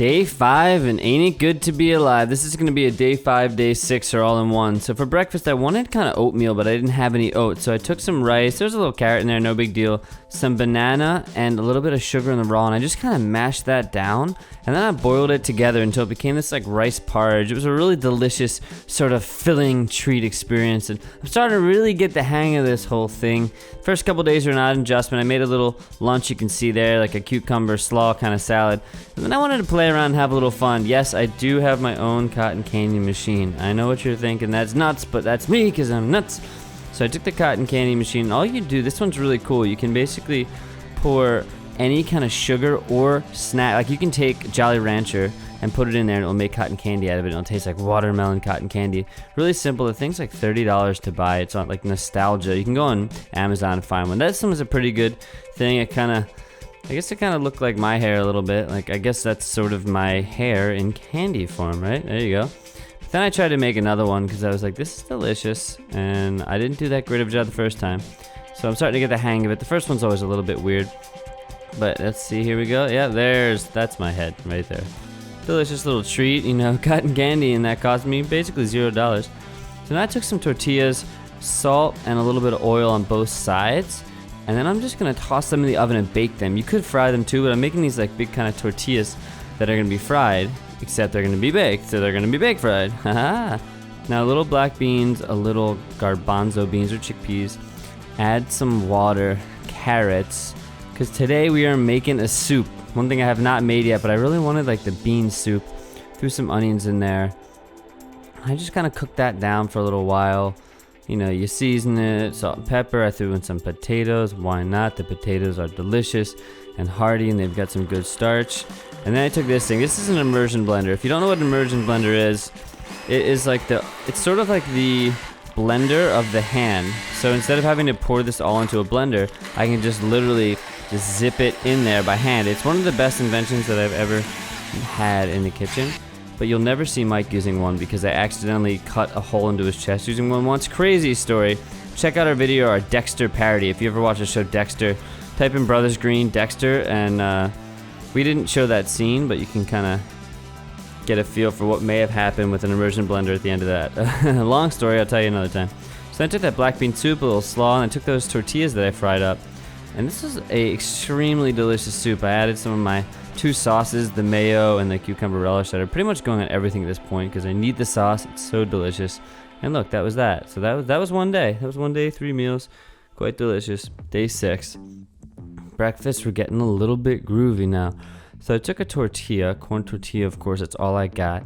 Day 5 and ain't it good to be alive. This is gonna be a day 5, day 6 or all in one. So for breakfast I wanted kind of oatmeal, but I didn't have any oats. So I took some rice, there's a little carrot in there, no big deal, some banana and a little bit of sugar in the raw, and I just kind of mashed that down and then I boiled it together until it became this like rice porridge. It was a really delicious sort of filling treat experience, and I'm starting to really get the hang of this whole thing. First couple days were not an adjustment. I made a little lunch you can see there, like a cucumber slaw kind of salad, and then I wanted to play around and have a little fun. Yes, I do have my own cotton candy machine. I know what you're thinking, that's nuts, but that's me because I'm nuts. So I took the cotton candy machine, and all you do, this one's really cool, you can basically pour any kind of sugar or snack, like you can take Jolly Rancher and put it in there and it'll make cotton candy out of it, and it'll taste like watermelon cotton candy. Really simple. The thing's like $30 to buy. It's not like nostalgia. You can go on Amazon and find one. This one was a pretty good thing. I guess it kind of looked like my hair a little bit. Like, I guess that's sort of my hair in candy form, right? There you go. But then I tried to make another one because I was like, this is delicious, and I didn't do that great of a job the first time. So I'm starting to get the hang of it. The first one's always a little bit weird. But let's see, here we go. Yeah, that's my head right there. Delicious little treat, you know, cotton candy, and that cost me basically $0. So now I took some tortillas, salt, and a little bit of oil on both sides, and then I'm just gonna toss them in the oven and bake them. You could fry them too, but I'm making these like big kind of tortillas that are gonna be fried, except they're gonna be baked, so they're gonna be baked fried. Haha. Now a little black beans, a little garbanzo beans or chickpeas, add some water, carrots, because today we are making a soup. One thing I have not made yet, but I really wanted like the bean soup. Threw some onions in there. I just kind of cooked that down for a little while. You know, you season it, salt and pepper. I threw in some potatoes. Why not? The potatoes are delicious and hearty, and they've got some good starch. And then I took this thing. This is an immersion blender. If you don't know what an immersion blender is, it's sort of like the blender of the hand. So instead of having to pour this all into a blender, I can just literally just zip it in there by hand. It's one of the best inventions that I've ever had in the kitchen, but you'll never see Mike using one because I accidentally cut a hole into his chest using one once. Crazy story. Check out our video, our Dexter parody. If you ever watch the show Dexter, type in Brothers Green Dexter, and we didn't show that scene, but you can kind of get a feel for what may have happened with an immersion blender at the end of that. Long story, I'll tell you another time. So I took that black bean soup, a little slaw, and I took those tortillas that I fried up. And this is a extremely delicious soup. I added some of my 2 sauces, the mayo and the cucumber relish, that are pretty much going on everything at this point because I need the sauce. It's so delicious. And look, that was that. So that was one day. That was one day, 3 meals. Quite delicious. Day 6. Breakfast, we're getting a little bit groovy now. So I took a tortilla, corn tortilla, of course, that's all I got.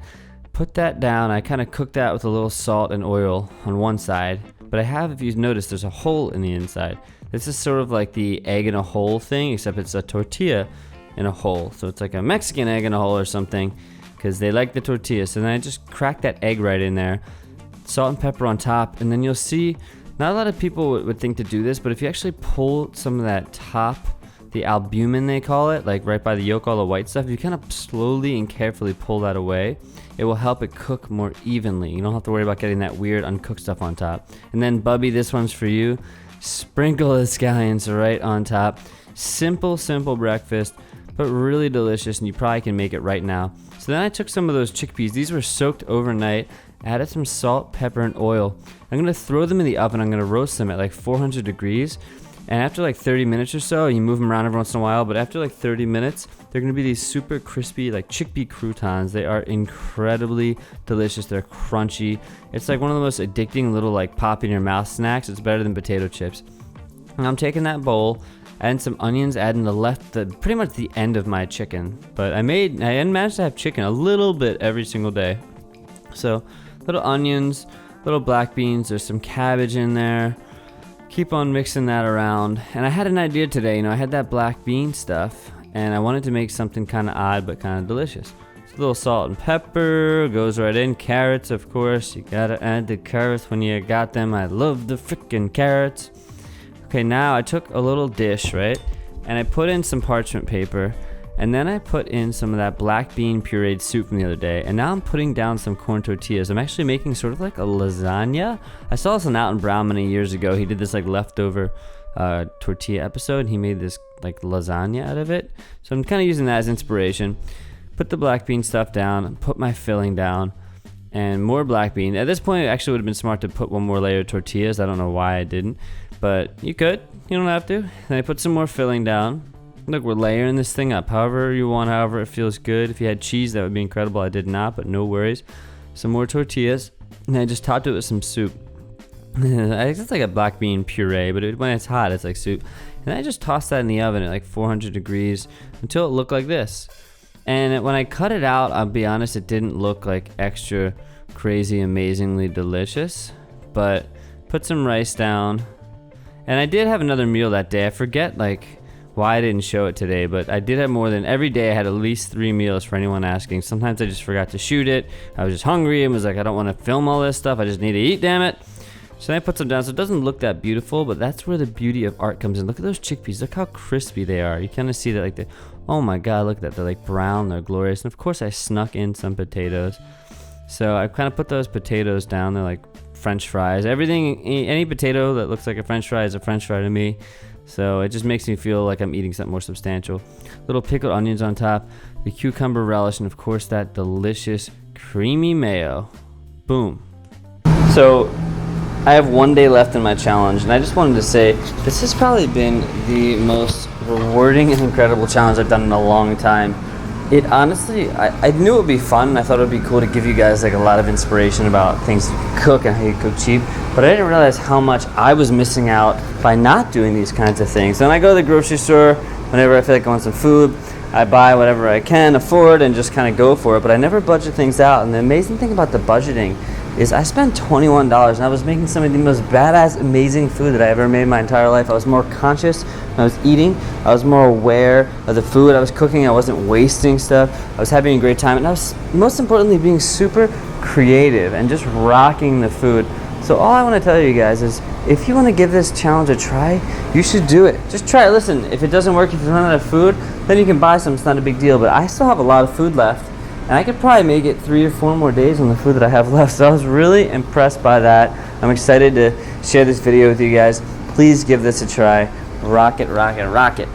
Put that down. I kind of cooked that with a little salt and oil on one side. But I have, if you've noticed, there's a hole in the inside. This is sort of like the egg in a hole thing, except it's a tortilla in a hole. So it's like a Mexican egg in a hole or something, because they like the tortilla. So then I just cracked that egg right in there, salt and pepper on top, and then you'll see, not a lot of people would think to do this, but if you actually pull some of that top, the albumin they call it, like right by the yolk, all the white stuff, if you kind of slowly and carefully pull that away, it will help it cook more evenly. You don't have to worry about getting that weird uncooked stuff on top. And then Bubby, this one's for you. Sprinkle the scallions right on top. Simple breakfast, but really delicious, and you probably can make it right now. So then I took some of those chickpeas. These were soaked overnight, added some salt, pepper, and oil. I'm gonna throw them in the oven. I'm gonna roast them at like 400 degrees. And after like 30 minutes or so, you move them around every once in a while, but after like 30 minutes, they're gonna be these super crispy, like chickpea croutons. They are incredibly delicious. They're crunchy. It's like one of the most addicting little like pop in your mouth snacks. It's better than potato chips. And I'm taking that bowl, adding some onions, adding pretty much the end of my chicken. But I managed to have chicken a little bit every single day. So little onions, little black beans, there's some cabbage in there. Keep on mixing that around. And I had an idea today, I had that black bean stuff, and I wanted to make something kind of odd but kind of delicious. So a little salt and pepper goes right in. Carrots, of course, you gotta add the carrots when you got them. I love the freaking carrots. Okay, now I took a little dish, right, and I put in some parchment paper, and then I put in some of that black bean pureed soup from the other day, and now I'm putting down some corn tortillas. I'm actually making sort of like a lasagna. I saw this on Out and Brown many years ago. He did this like leftover tortilla episode, and he made this like lasagna out of it. So I'm kind of using that as inspiration. put the black bean stuff down, put my filling down, and more black bean. At this point, it actually would have been smart to put one more layer of tortillas. I don't know why I didn't, but you could. You don't have to. Then I put some more filling down. Look, we're layering this thing up however you want, however it feels good. If you had cheese, that would be incredible. I did not, but no worries. Some more tortillas, and I just topped it with some soup. It's like a black bean puree, but when it's hot, it's like soup. And I just tossed that in the oven at like 400 degrees until it looked like this. And when I cut it out, I'll be honest, it didn't look like extra crazy, amazingly delicious. But put some rice down. And I did have another meal that day. I forget like why I didn't show it today, but I did have more than every day. I had at least 3 meals for anyone asking. Sometimes I just forgot to shoot it. I was just hungry and was like, I don't want to film all this stuff. I just need to eat, damn it. So then I put some down. So it doesn't look that beautiful, but that's where the beauty of art comes in. Look at those chickpeas. Look how crispy they are. You kind of see that like oh my God, look at that. They're like brown, they're glorious. And of course I snuck in some potatoes. So I kind of put those potatoes down. They're like French fries. Everything, any potato that looks like a French fry is a French fry to me. So it just makes me feel like I'm eating something more substantial. Little pickled onions on top, the cucumber relish, and of course that delicious creamy mayo. Boom. So I have 1 day left in my challenge, and I just wanted to say this has probably been the most rewarding and incredible challenge I've done in a long time. It honestly, I knew it would be fun. I thought it would be cool to give you guys like a lot of inspiration about things to cook and how you cook cheap, but I didn't realize how much I was missing out by not doing these kinds of things. And I go to the grocery store whenever I feel like I want some food. I buy whatever I can afford and just kind of go for it, but I never budget things out. And the amazing thing about the budgeting is I spent $21 and I was making some of the most badass, amazing food that I ever made in my entire life. I was more conscious when I was eating. I was more aware of the food I was cooking. I wasn't wasting stuff. I was having a great time, and I was most importantly being super creative and just rocking the food. So all I want to tell you guys is if you want to give this challenge a try, you should do it. Just try it. Listen, if it doesn't work, if you run out of food, then you can buy some. It's not a big deal, but I still have a lot of food left. And I could probably make it 3 or 4 more days on the food that I have left. So I was really impressed by that. I'm excited to share this video with you guys. Please give this a try. Rock it, rock it, rock it.